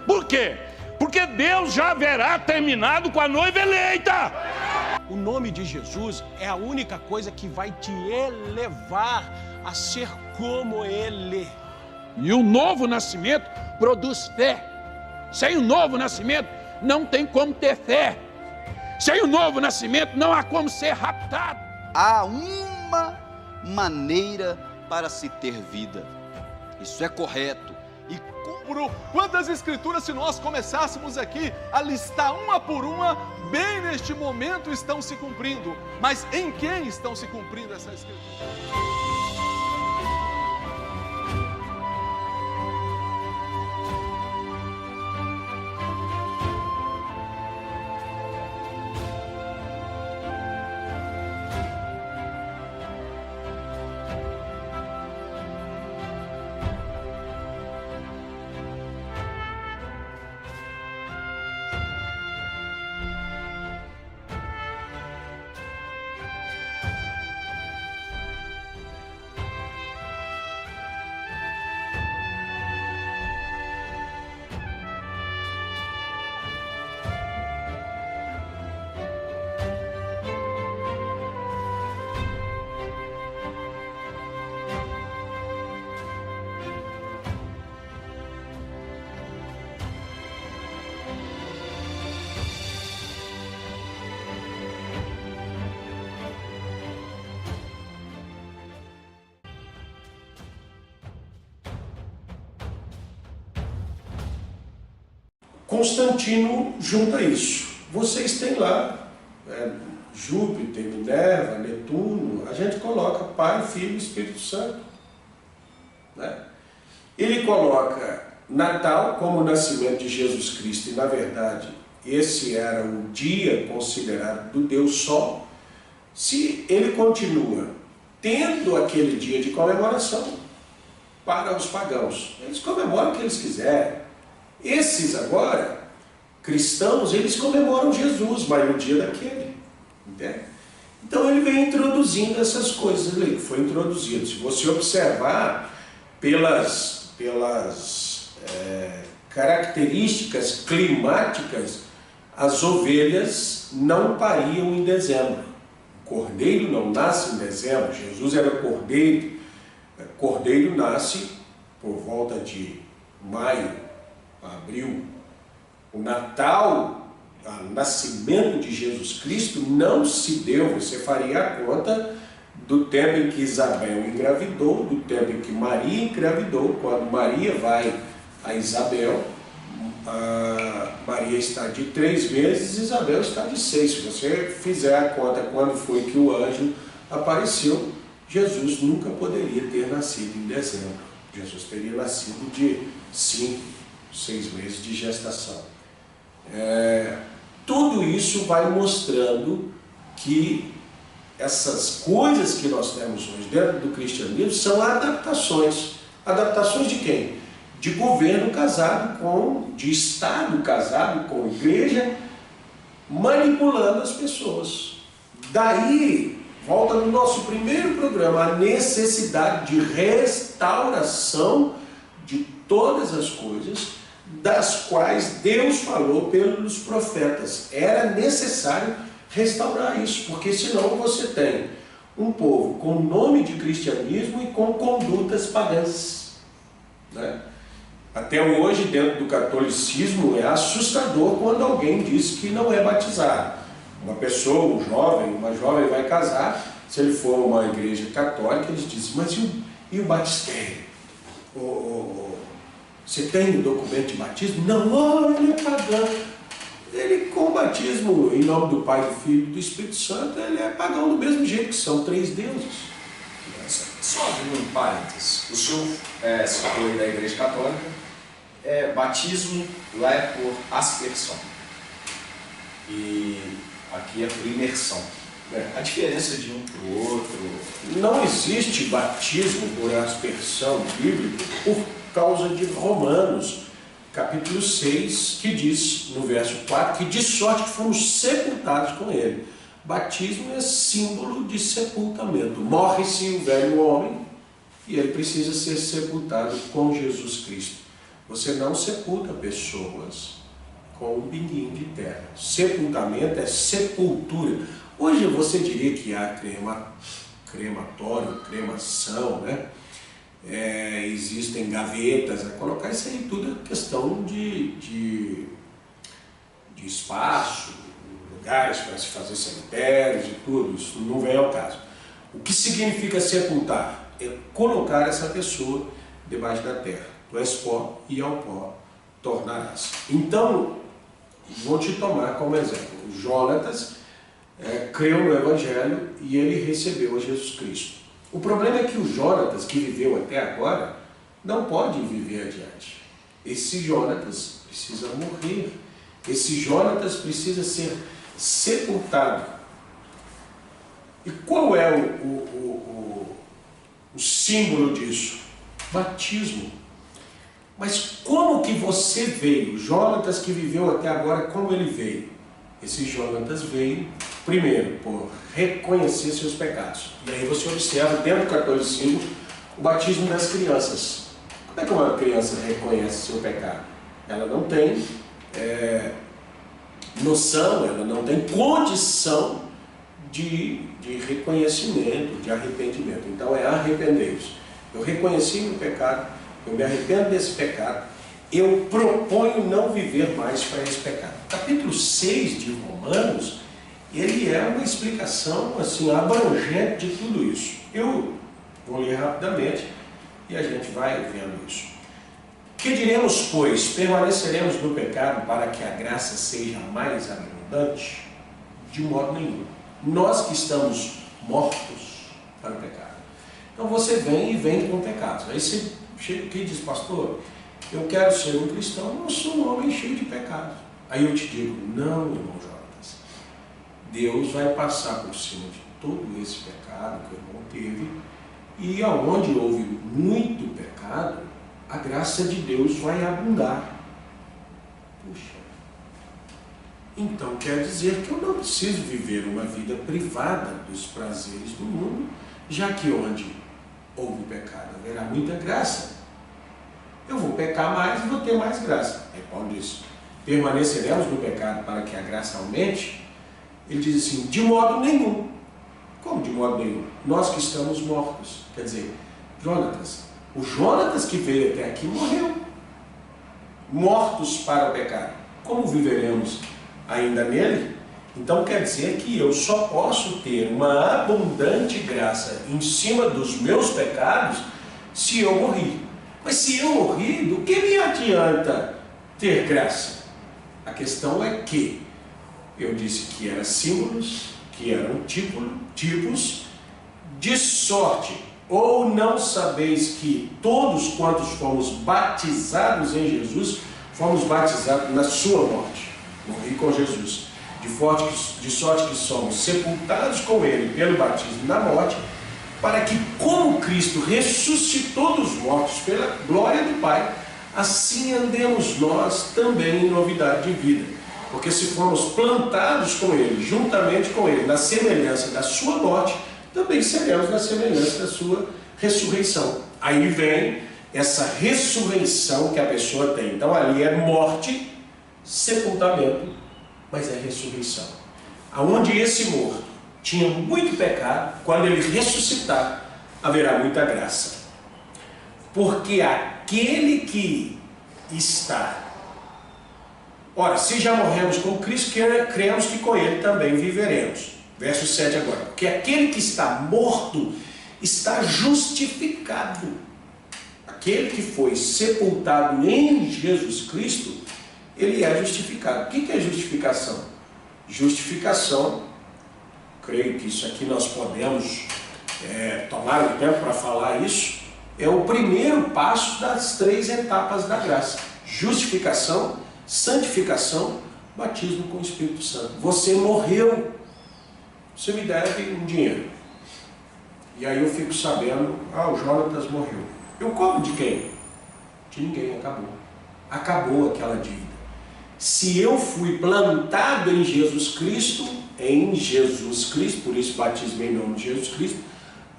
Por quê? Porque Deus já haverá terminado com a noiva eleita. O nome de Jesus é a única coisa que vai te elevar a ser como Ele. E o novo nascimento produz fé. Sem o novo nascimento não tem como ter fé. Sem o novo nascimento não há como ser raptado. Há uma maneira para se ter vida. Isso é correto. Quantas escrituras, se nós começássemos aqui a listar uma por uma, bem neste momento estão se cumprindo. Mas em quem estão se cumprindo essas escrituras? Constantino junta isso. Vocês têm lá Júpiter, Minerva, Netuno, a gente coloca Pai, Filho e Espírito Santo. Né? Ele coloca Natal como o nascimento de Jesus Cristo, e na verdade esse era o dia considerado do Deus Sol. Se ele continua tendo aquele dia de comemoração para os pagãos, eles comemoram o que eles quiserem. Esses agora, cristãos, eles comemoram Jesus, mas no dia daquele. Entende? Então ele vem introduzindo essas coisas ali, que foi introduzido. Se você observar pelas características climáticas, as ovelhas não pariam em dezembro. O cordeiro não nasce em dezembro. Jesus era cordeiro. Cordeiro nasce por volta de maio, abril. O Natal, o nascimento de Jesus Cristo não se deu, você faria a conta do tempo em que Isabel engravidou, do tempo em que Maria engravidou. Quando Maria vai a Isabel, Maria está de 3 meses, Isabel está de 6. Se você fizer a conta quando foi que o anjo apareceu, Jesus nunca poderia ter nascido em dezembro. Jesus teria nascido de 5, 6 meses de gestação. Tudo isso vai mostrando que essas coisas que nós temos hoje dentro do cristianismo são adaptações. Adaptações de quem? De governo casado com, de Estado casado com igreja, manipulando as pessoas. Daí, volta no nosso primeiro programa, a necessidade de restauração de todas as coisas das quais Deus falou pelos profetas. Era necessário restaurar isso, porque senão você tem um povo com nome de cristianismo e com condutas pagãs. Né? Até hoje, dentro do catolicismo, é assustador quando alguém diz que não é batizado. Uma pessoa, uma jovem vai casar, se ele for uma igreja católica, eles dizem, mas e o batistério? Você tem o documento de batismo? Não, ele é pagão. Ele, com o batismo em nome do Pai, do Filho e do Espírito Santo, ele é pagão do mesmo jeito, que são 3 deuses. Só abrindo um parênteses, o senhor citou aí da Igreja Católica, batismo lá é por aspersão e aqui é por imersão. A diferença de um para o outro? Não existe batismo por aspersão bíblico por causa de Romanos, capítulo 6, que diz, no verso 4, que de sorte que fomos sepultados com ele. Batismo é símbolo de sepultamento. Morre-se o velho homem e ele precisa ser sepultado com Jesus Cristo. Você não sepulta pessoas com um pinguinho de terra. Sepultamento é sepultura. Hoje você diria que há crematório, cremação, né? Existem gavetas, colocar isso aí tudo é questão de espaço, lugares para se fazer cemitérios e tudo, isso não vem ao caso. O que significa sepultar? É colocar essa pessoa debaixo da terra. Tu és pó e ao pó tornarás. Então, vou te tomar como exemplo. Jonatas creu no Evangelho e ele recebeu a Jesus Cristo. O problema é que o Jonatas, que viveu até agora, não pode viver adiante. Esse Jonatas precisa morrer. Esse Jonatas precisa ser sepultado. E qual é o símbolo disso? Batismo. Mas como que você veio? Jonatas que viveu até agora, como ele veio? Esse Jonatas veio, primeiro, por reconhecer seus pecados. E aí você observa dentro do catolicismo o batismo das crianças. Como é que uma criança reconhece seu pecado? Ela não tem noção, ela não tem condição de reconhecimento, de arrependimento. Então é arrepender-se. Eu reconheci meu pecado, eu me arrependo desse pecado, eu proponho não viver mais para esse pecado. Capítulo 6 de Romanos, ele é uma explicação assim, abrangente de tudo isso. Eu vou ler rapidamente e a gente vai vendo isso. Que diremos, pois? Permaneceremos no pecado para que a graça seja mais abundante? De modo nenhum. Nós que estamos mortos para o pecado. Então você vem com pecados. Aí você chega aqui e diz, pastor, eu quero ser um cristão, não sou um homem cheio de pecados. Aí eu te digo, não, irmão Jonatas, Deus vai passar por cima de todo esse pecado que o irmão teve, e aonde houve muito pecado, a graça de Deus vai abundar. Puxa, então quer dizer que eu não preciso viver uma vida privada dos prazeres do mundo, já que onde houve pecado haverá muita graça. Eu vou pecar mais e vou ter mais graça. Aí Paulo diz, permaneceremos no pecado para que a graça aumente? Ele diz assim, de modo nenhum. Como de modo nenhum? Nós que estamos mortos. Quer dizer, Jonatas, o Jonatas que veio até aqui morreu. Mortos para o pecado. Como viveremos ainda nele? Então quer dizer que eu só posso ter uma abundante graça em cima dos meus pecados se eu morri. Mas se eu morri, do que me adianta ter graça? A questão é que eu disse que eram símbolos, que eram tipos de sorte. Ou não sabeis que todos quantos fomos batizados em Jesus, fomos batizados na sua morte. Morri com Jesus. De sorte que somos sepultados com ele pelo batismo na morte, para que, como Cristo ressuscitou dos mortos pela glória do Pai, assim andemos nós também em novidade de vida. Porque se formos plantados com ele, juntamente com ele, na semelhança da sua morte, também seremos na semelhança da sua ressurreição. Aí vem essa ressurreição que a pessoa tem. Então ali é morte, sepultamento, mas é ressurreição. Aonde esse morto tinha muito pecado, quando ele ressuscitar, haverá muita graça. Porque aquele que está... Ora, se já morremos com Cristo, cremos que com ele também viveremos. Verso 7 agora. Porque aquele que está morto está justificado. Aquele que foi sepultado em Jesus Cristo, ele é justificado. O que é justificação? Justificação, creio que isso aqui nós podemos tomar um tempo para falar isso, é o primeiro passo das 3 etapas da graça. Justificação, santificação, batismo com o Espírito Santo. Você morreu, você me deve um dinheiro. E aí eu fico sabendo, o Jonatas morreu. Eu cobro de quem? De ninguém, acabou. Acabou aquela dívida. Se eu fui plantado em Jesus Cristo, por isso batismo em nome de Jesus Cristo,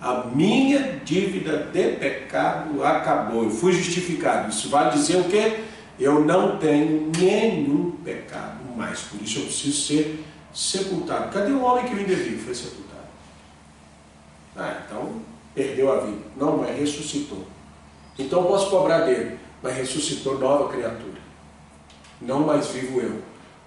A minha dívida de pecado acabou, eu fui justificado. Isso vale dizer o quê? Eu não tenho nenhum pecado mais, por isso eu preciso ser sepultado. Cadê o homem que me devia? Foi sepultado. Então perdeu a vida. Não, mas ressuscitou. Então eu posso cobrar dele, mas ressuscitou nova criatura. Não mais vivo eu,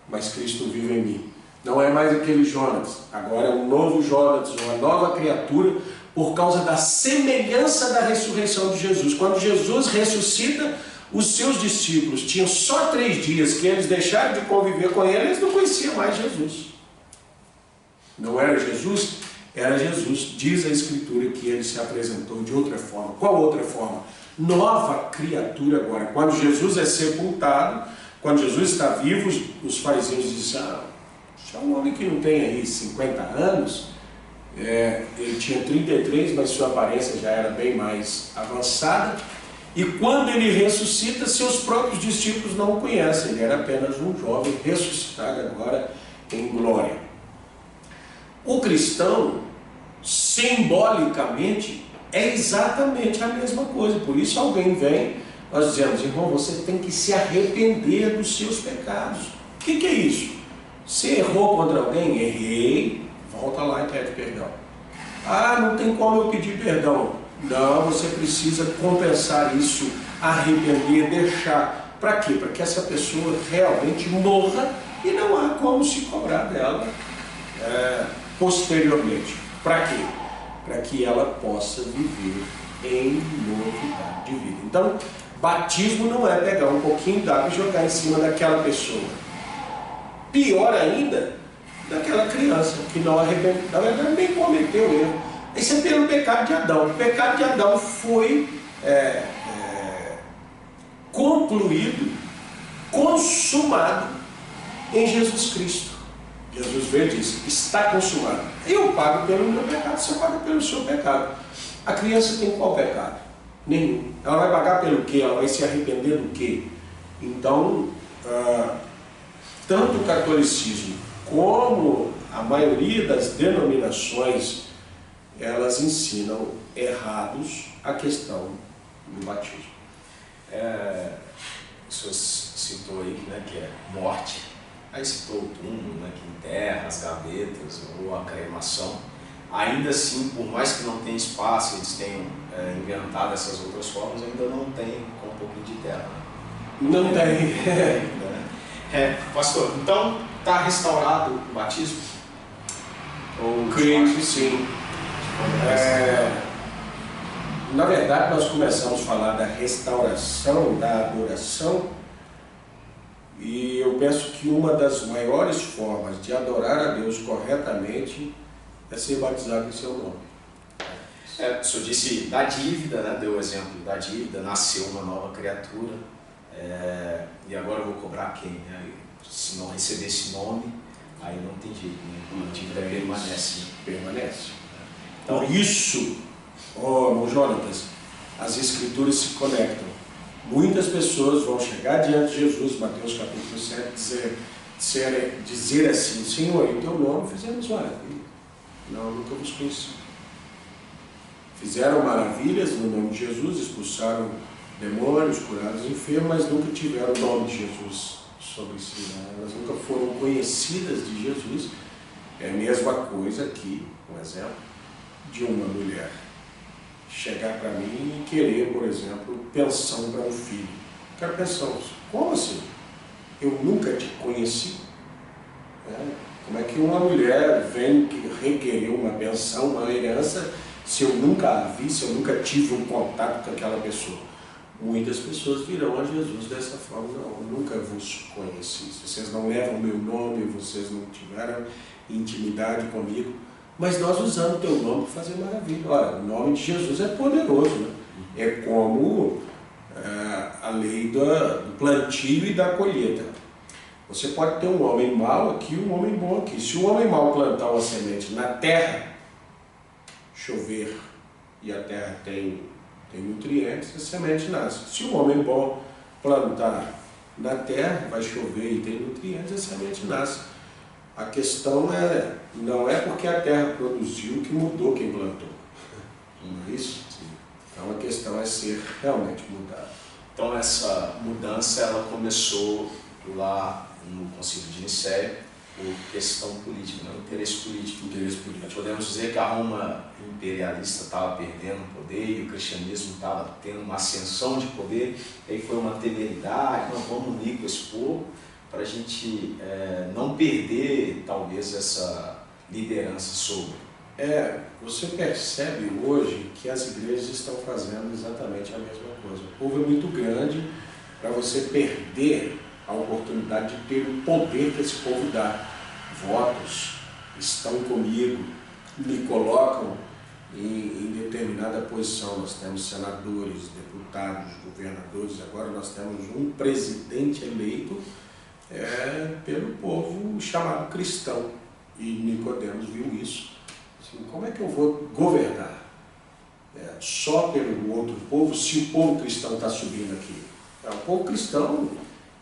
mas Cristo vive em mim. Não é mais aquele Jonas, agora é um novo Jonas, uma nova criatura, por causa da semelhança da ressurreição de Jesus. Quando Jesus ressuscita, os seus discípulos tinham só 3 dias que eles deixaram de conviver com ele, eles não conheciam mais Jesus. Não era Jesus? Era Jesus. Diz a Escritura que ele se apresentou de outra forma. Qual outra forma? Nova criatura agora. Quando Jesus é sepultado, quando Jesus está vivo, os fariseus dizem, é um homem que não tem aí 50 anos, ele tinha 33, mas sua aparência já era bem mais avançada, e quando ele ressuscita, seus próprios discípulos não o conhecem, ele era apenas um jovem ressuscitado agora em glória. O cristão, simbolicamente, é exatamente a mesma coisa, por isso alguém vem, nós dizemos, irmão, você tem que se arrepender dos seus pecados. O que é isso? Você errou contra alguém? Errei. Volta lá e pede perdão. Não tem como eu pedir perdão. Não, você precisa compensar isso, arrepender, deixar. Para quê? Para que essa pessoa realmente morra e não há como se cobrar dela posteriormente. Para quê? Para que ela possa viver em novidade de vida. Então, batismo não é pegar um pouquinho d'água e jogar em cima daquela pessoa. Pior ainda, daquela criança que não arrependeu, na verdade nem cometeu erro. Isso é pelo pecado de Adão. O pecado de Adão foi concluído, consumado em Jesus Cristo. Jesus veio e disse, está consumado. Eu pago pelo meu pecado, você paga pelo seu pecado. A criança tem qual pecado? Nenhum. Ela vai pagar pelo quê? Ela vai se arrepender do quê? Então, tanto o catolicismo como a maioria das denominações, elas ensinam errados a questão do batismo. O senhor citou aí, né, que é morte, aí citou o túmulo, né, que enterra as gavetas ou a cremação. Ainda assim, por mais que não tenha espaço, eles tenham inventado essas outras formas, ainda não tem com um pouquinho de terra. Não tem. Pastor, então está restaurado o batismo? Creio que sim. Na verdade, nós começamos a falar da restauração, da adoração, e eu penso que uma das maiores formas de adorar a Deus corretamente é ser batizado em seu nome. O senhor disse da dívida, né? Deu o exemplo da dívida, nasceu uma nova criatura, e agora eu vou cobrar quem? Né? Se não receber esse nome, aí não tem jeito, né? A dívida permanece. Permanece. Então, isso, irmão Jonatas, as Escrituras se conectam. Muitas pessoas vão chegar diante de Jesus, Mateus capítulo 7, dizer assim, Senhor, em teu nome fizemos maravilha. Não, nunca vos conheci. Fizeram maravilhas no nome de Jesus, expulsaram demônios, curaram os enfermos, mas nunca tiveram o nome de Jesus sobre si. Né? Elas nunca foram conhecidas de Jesus. É a mesma coisa aqui, um exemplo, de uma mulher chegar para mim e querer, por exemplo, pensão para um filho. Quero pensão. Como assim? Eu nunca te conheci. Como é que uma mulher vem requerer uma pensão, uma herança, se eu nunca a vi, se eu nunca tive um contato com aquela pessoa? Muitas pessoas virão a Jesus dessa forma. Não, eu nunca vos conheci. Vocês não levam meu nome, vocês não tiveram intimidade comigo, mas nós usamos o teu nome para fazer maravilha. Olha, o nome de Jesus é poderoso, né? É como a lei do plantio e da colheita. Você pode ter um homem mau aqui e um homem bom aqui. Se o homem mau plantar uma semente na terra, chover, e a terra tem nutrientes, a semente nasce. Se o homem bom plantar na terra, vai chover e tem nutrientes, a semente nasce. A questão não é porque a terra produziu que mudou quem plantou. Não é isso? Então a questão é ser realmente mudado. Então essa mudança ela começou lá no Concílio de Nicéia por questão política, não interesse político. Nós podemos dizer que a Roma imperialista estava perdendo poder e o cristianismo estava tendo uma ascensão de poder, e aí foi uma temeridade, não, vamos unir com esse povo para a gente não perder talvez essa liderança sobre. Você percebe hoje que as igrejas estão fazendo exatamente a mesma coisa. O povo é muito grande para você perder a oportunidade de ter o poder que esse povo dá. Votos, estão comigo, me colocam em determinada posição. Nós temos senadores, deputados, governadores, agora nós temos um presidente eleito pelo povo chamado cristão. E Nicodemos viu isso. Assim, como é que eu vou governar só pelo outro povo, se o povo cristão está subindo aqui? O povo cristão,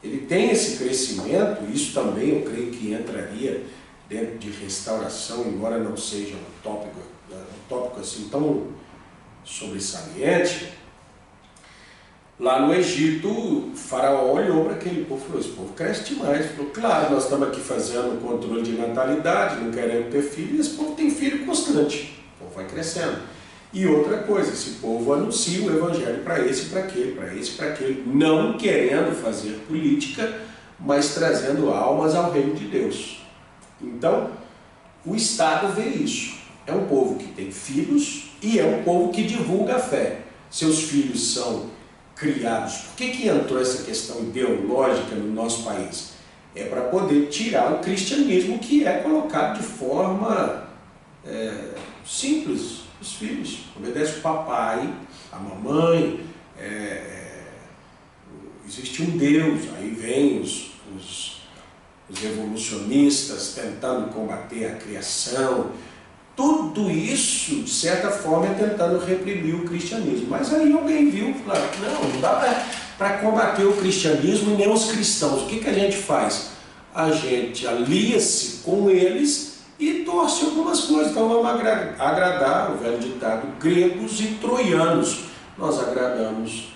ele tem esse crescimento, isso também eu creio que entraria dentro de restauração, embora não seja um tópico assim tão sobressaliente. Lá no Egito, o faraó olhou para aquele povo e falou, esse povo cresce demais. Falou, claro, nós estamos aqui fazendo controle de natalidade, não queremos ter filho, e esse povo tem filho constante, o povo vai crescendo. E outra coisa, esse povo anuncia o evangelho para esse, para aquele, para esse, para aquele, não querendo fazer política, mas trazendo almas ao reino de Deus. Então, o Estado vê isso. É um povo que tem filhos e é um povo que divulga a fé. Seus filhos são criados. Por que entrou essa questão ideológica no nosso país? É para poder tirar o cristianismo que é colocado de forma simples. Os filhos obedecem o papai, a mamãe, existe um Deus, aí vem os evolucionistas tentando combater a criação. Tudo isso, de certa forma, é tentando reprimir o cristianismo. Mas aí alguém viu e falou, não dá para combater o cristianismo e nem os cristãos. O que a gente faz? A gente alia-se com eles e torce algumas coisas. Então vamos agradar, o velho ditado, gregos e troianos. Nós agradamos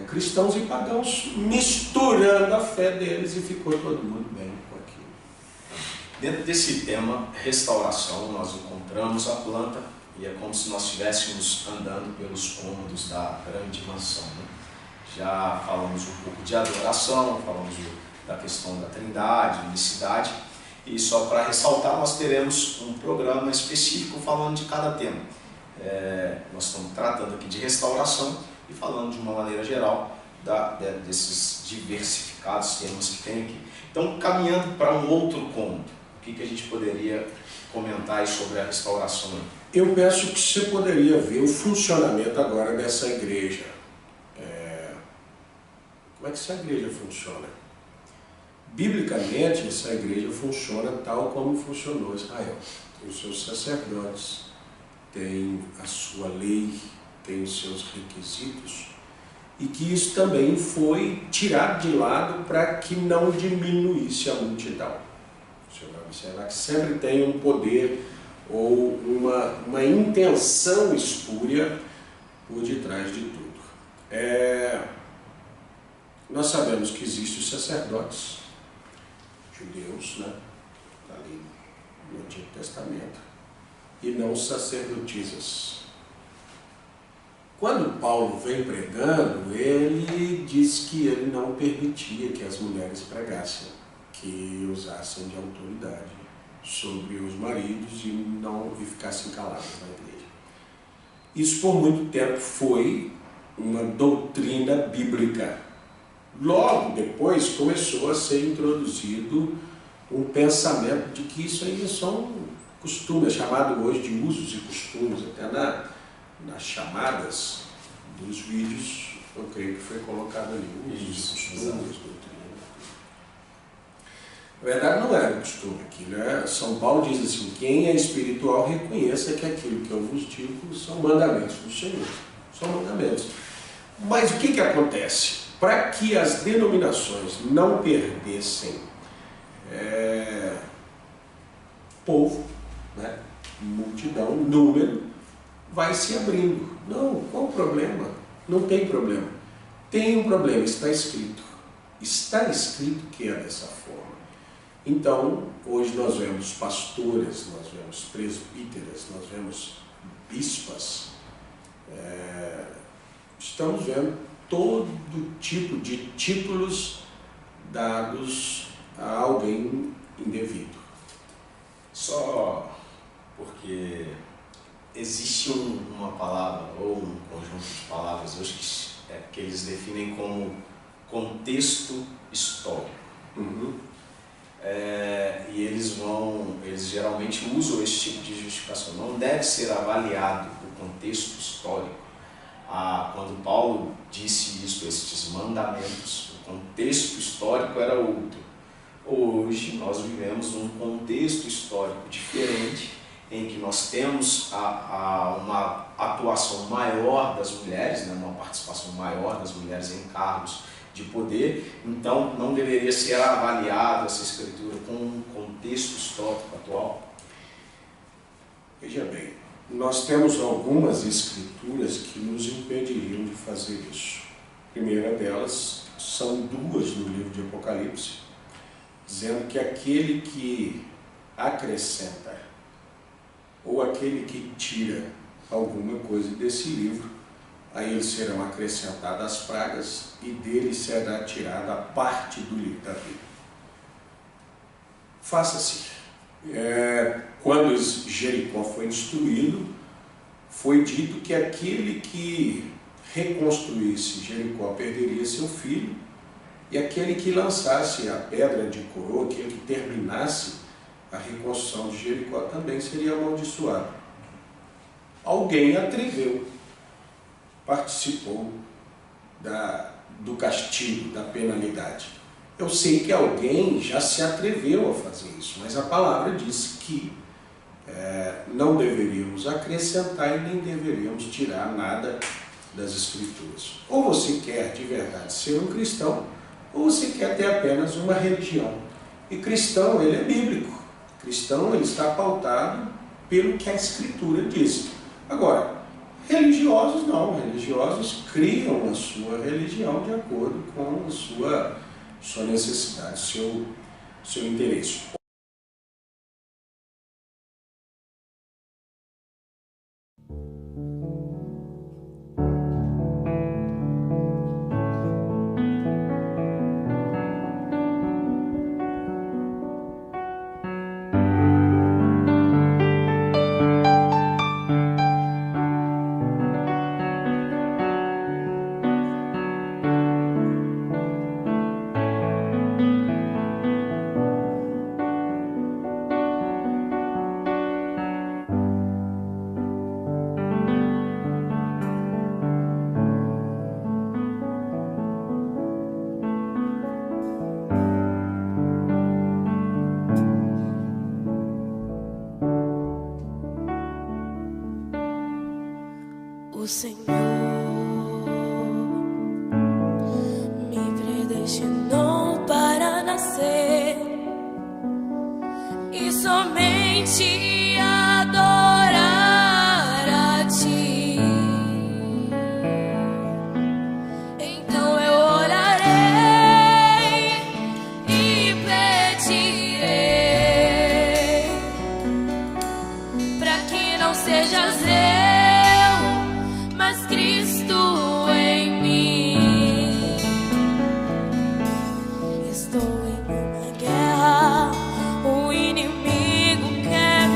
cristãos e pagãos, misturando a fé deles, e ficou todo mundo bem com aquilo. Dentro desse tema, restauração, nós encontramos a planta e é como se nós estivéssemos andando pelos cômodos da grande mansão, né? Já falamos um pouco de adoração, falamos da questão da trindade, unicidade, e só para ressaltar, nós teremos um programa específico falando de cada tema. Nós estamos tratando aqui de restauração e falando de uma maneira geral desses diversificados temas que tem aqui. Então, caminhando para um outro cômodo, o que a gente poderia comentar aí sobre a restauração? Eu penso que você poderia ver o funcionamento agora dessa igreja. Como é que essa igreja funciona? Biblicamente, essa igreja funciona tal como funcionou Israel. Tem os seus sacerdotes, tem a sua lei, tem os seus requisitos, e que isso também foi tirado de lado para que não diminuísse a multidão. Você vai observar que sempre tem um poder ou uma intenção espúria por detrás de tudo. Nós sabemos que existem os sacerdotes judeus, né, ali no Antigo Testamento, e não os sacerdotisas. Quando Paulo vem pregando, ele diz que ele não permitia que as mulheres pregassem, que usassem de autoridade sobre os maridos e ficassem caladas na igreja. Isso por muito tempo foi uma doutrina bíblica. Logo depois começou a ser introduzido um pensamento de que isso aí é só um costume, é chamado hoje de usos e costumes, até nas chamadas dos vídeos, eu creio que foi colocado ali, usos e costumes, doutrina. Na verdade não era um costume aquilo, São Paulo diz assim, quem é espiritual reconheça que aquilo que eu vos digo são mandamentos do Senhor, são mandamentos. Mas o que acontece? Para que as denominações não perdessem povo, né, multidão, número, vai se abrindo. Não, qual o problema? Não tem problema. Tem um problema, está escrito. Está escrito que é dessa forma. Então, hoje nós vemos pastoras, nós vemos presbíteras, nós vemos bispas, estamos vendo todo tipo de títulos dados a alguém indevido. Só porque existe uma palavra ou um conjunto de palavras hoje que eles definem como contexto histórico. E eles geralmente usam esse tipo de justificação. Não deve ser avaliado o contexto histórico. Quando Paulo disse isso, estes mandamentos, o contexto histórico era outro. Hoje nós vivemos um contexto histórico diferente, em que nós temos uma atuação maior das mulheres, né, uma participação maior das mulheres em cargos de poder. Então não deveria ser avaliada essa escritura com um contexto histórico atual? Veja bem, nós temos algumas escrituras que nos impediriam de fazer isso. A primeira delas são duas no livro de Apocalipse, dizendo que aquele que acrescenta ou aquele que tira alguma coisa desse livro, a eles serão acrescentadas as pragas e dele será tirada a parte do livro da vida. Faça-se. Quando Jericó foi destruído, foi dito que aquele que reconstruísse Jericó perderia seu filho, e aquele que lançasse a pedra de coroa, aquele que terminasse a reconstrução de Jericó, também seria amaldiçoado. Alguém atreveu, participou do castigo, da penalidade. Eu sei que alguém já se atreveu a fazer isso, mas a palavra diz que não deveríamos acrescentar e nem deveríamos tirar nada das Escrituras. Ou você quer de verdade ser um cristão, ou você quer ter apenas uma religião. E cristão, ele é bíblico. Cristão, ele está pautado pelo que a Escritura diz. Agora, religiosos não. Religiosos criam a sua religião de acordo com a sua necessidade, seu interesse. O Senhor me predestinou para nascer e somente adorar a Ti. Então eu orarei e pedirei para que não sejas mas Cristo em mim. Estou em uma guerra, o inimigo quer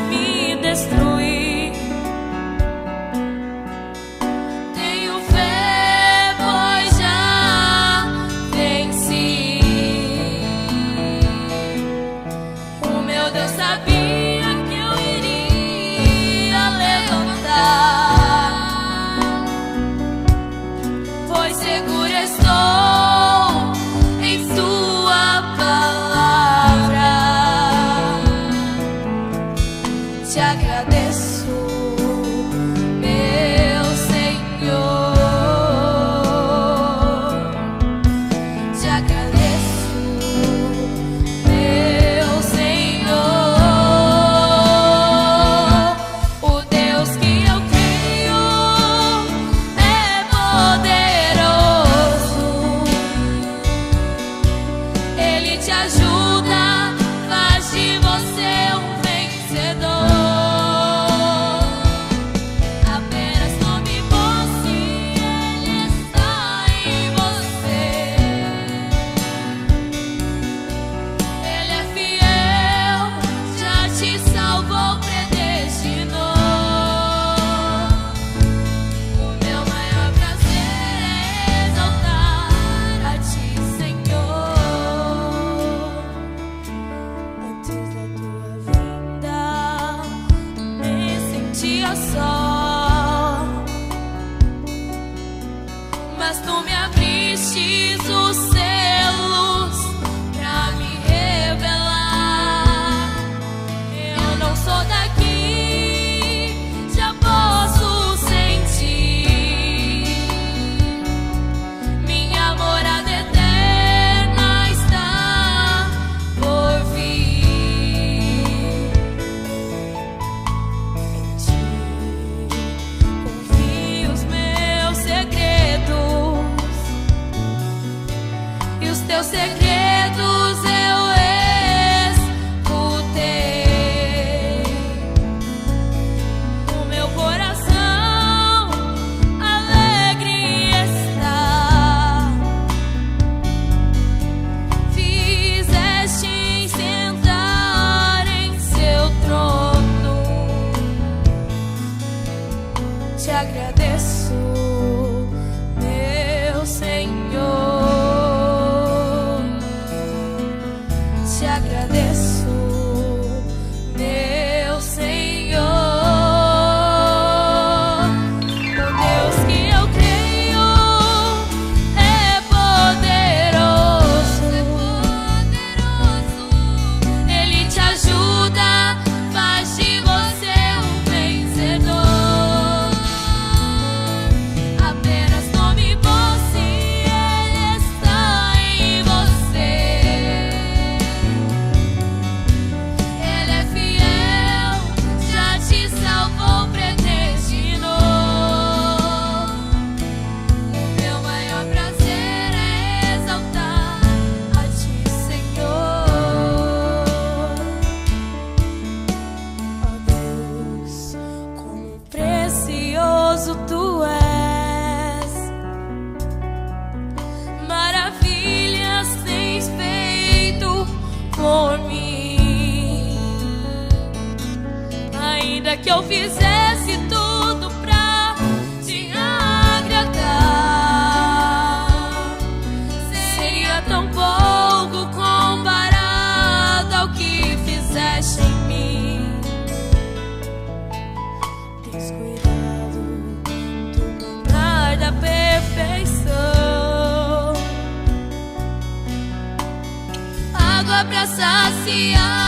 teus segredos eu escutei. O meu coração alegre está. Fizeste sentar em seu trono. Te agradeço, meu Senhor. Te agradeço, meu Senhor. O Deus que eu creio é poderoso. Ele te ajuda, faz de você um vencedor. Apenas tome posse, Ele está em você. Ele é fiel, já te salvou, predestinou. O meu maior prazer é exaltar a ti, Senhor. Ó Deus, como precioso tu és. Maravilhas tens feito por mim. Ainda que eu fizesse tudo pra te agradar, seria tão pouco comparado ao que fizeste em mim. Tens cuidado do mandar da perfeição, água pra saciar